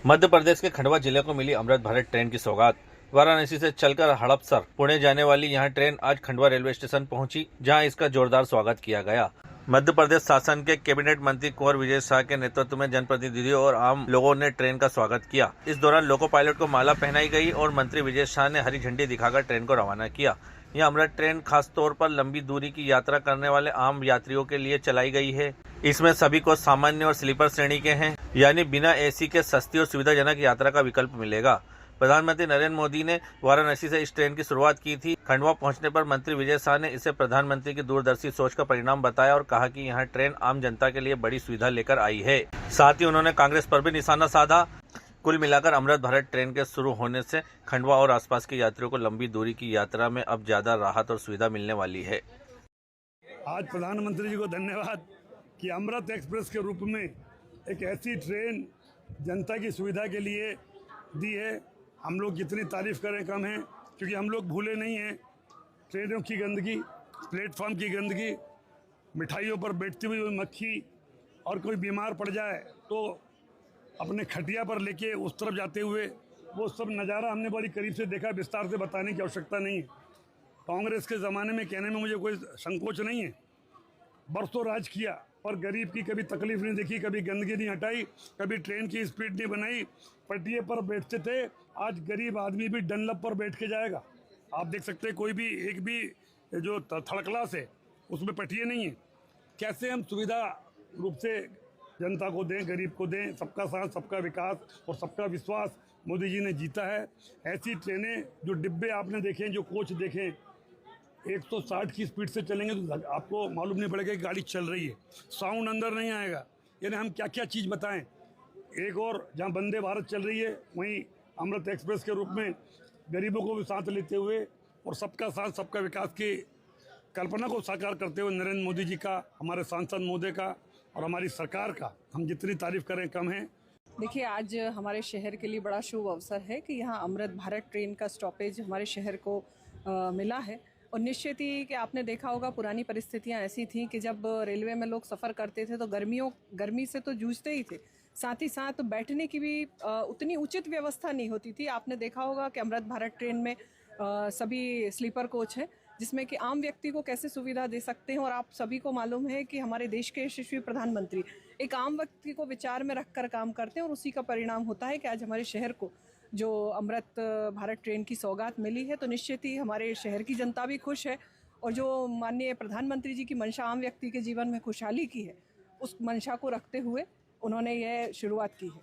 मध्य प्रदेश के खंडवा जिले को मिली अमृत भारत ट्रेन की सौगात। वाराणसी से चलकर हड़पसर पुणे जाने वाली यह ट्रेन आज खंडवा रेलवे स्टेशन पहुंची, जहां इसका जोरदार स्वागत किया गया। मध्य प्रदेश शासन के कैबिनेट मंत्री कुंवर विजय शाह के नेतृत्व में जनप्रतिनिधियों और आम लोगों ने ट्रेन का स्वागत किया। इस दौरान लोको पायलट को माला पहनाई गई और मंत्री विजय शाह ने हरी झंडी दिखाकर ट्रेन को रवाना किया। यह अमृत ट्रेन खास तौर पर लंबी दूरी की यात्रा करने वाले आम यात्रियों के लिए चलाई गई है। इसमें सभी को सामान्य और स्लीपर श्रेणी के हैं, यानी बिना एसी के सस्ती और सुविधाजनक यात्रा का विकल्प मिलेगा। प्रधानमंत्री नरेंद्र मोदी ने वाराणसी से इस ट्रेन की शुरुआत की थी। खंडवा पहुंचने पर मंत्री विजय शाह ने इसे प्रधानमंत्री की दूरदर्शी सोच का परिणाम बताया और कहा कि यह ट्रेन आम जनता के लिए बड़ी सुविधा लेकर आई है। साथ ही उन्होंने कांग्रेस पर भी निशाना साधा। कुल मिलाकर अमृत भारत ट्रेन के शुरू होने से खंडवा और आसपास के यात्रियों को लंबी दूरी की यात्रा में अब ज्यादा राहत और सुविधा मिलने वाली है। आज प्रधानमंत्री जी को धन्यवाद कि अमृत एक्सप्रेस के रूप में एक ऐसी ट्रेन जनता की सुविधा के लिए दी है। हम लोग जितनी तारीफ़ करें कम है, क्योंकि हम लोग भूले नहीं हैं ट्रेनों की गंदगी, प्लेटफॉर्म की गंदगी, मिठाइयों पर बैठती हुई मक्खी, और कोई बीमार पड़ जाए तो अपने खटिया पर लेके उस तरफ जाते हुए वो सब नज़ारा हमने बड़ी करीब से देखा। विस्तार से बताने की आवश्यकता नहीं है। कांग्रेस के ज़माने में कहने में मुझे कोई संकोच नहीं है। बरसों राज किया और गरीब की कभी तकलीफ नहीं देखी, कभी गंदगी नहीं हटाई, कभी ट्रेन की स्पीड नहीं बनाई। पटिए पर बैठते थे, आज गरीब आदमी भी डनलप पर बैठ के जाएगा। आप देख सकते हैं कोई भी एक भी जो थर्ड क्लास है उसमें पटिए नहीं है। कैसे हम सुविधा रूप से जनता को दें, गरीब को दें। सबका साथ, सबका विकास और सबका विश्वास मोदी जी ने जीता है। ऐसी ट्रेनें, जो डिब्बे आपने देखे, जो कोच देखें, 160 की स्पीड से चलेंगे तो आपको मालूम नहीं पड़ेगा कि गाड़ी चल रही है। साउंड अंदर नहीं आएगा। यानी हम क्या क्या चीज़ बताएं। एक और जहां वंदे भारत चल रही है, वहीं अमृत एक्सप्रेस के रूप में गरीबों को भी साथ लेते हुए और सबका साथ सबका विकास की कल्पना को साकार करते हुए नरेंद्र मोदी जी का, हमारे सांसद मोदी का और हमारी सरकार का हम जितनी तारीफ़ करें कम है। देखिए, आज हमारे शहर के लिए बड़ा शुभ अवसर है कि यहाँ अमृत भारत ट्रेन का स्टॉपेज हमारे शहर को मिला है। और निश्चित ही कि आपने देखा होगा, पुरानी परिस्थितियाँ ऐसी थीं कि जब रेलवे में लोग सफ़र करते थे तो गर्मी से तो जूझते ही थे, साथ ही साथ बैठने की भी उतनी उचित व्यवस्था नहीं होती थी। आपने देखा होगा कि अमृत भारत ट्रेन में सभी स्लीपर कोच हैं, जिसमें कि आम व्यक्ति को कैसे सुविधा दे सकते हैं। और आप सभी को मालूम है कि हमारे देश के यशस्वी प्रधानमंत्री एक आम व्यक्ति को विचार में रखकर काम करते हैं, और उसी का परिणाम होता है कि आज हमारे शहर को जो अमृत भारत ट्रेन की सौगात मिली है। तो निश्चित ही हमारे शहर की जनता भी खुश है, और जो माननीय प्रधानमंत्री जी की मंशा आम व्यक्ति के जीवन में खुशहाली की है, उस मंशा को रखते हुए उन्होंने यह शुरुआत की है।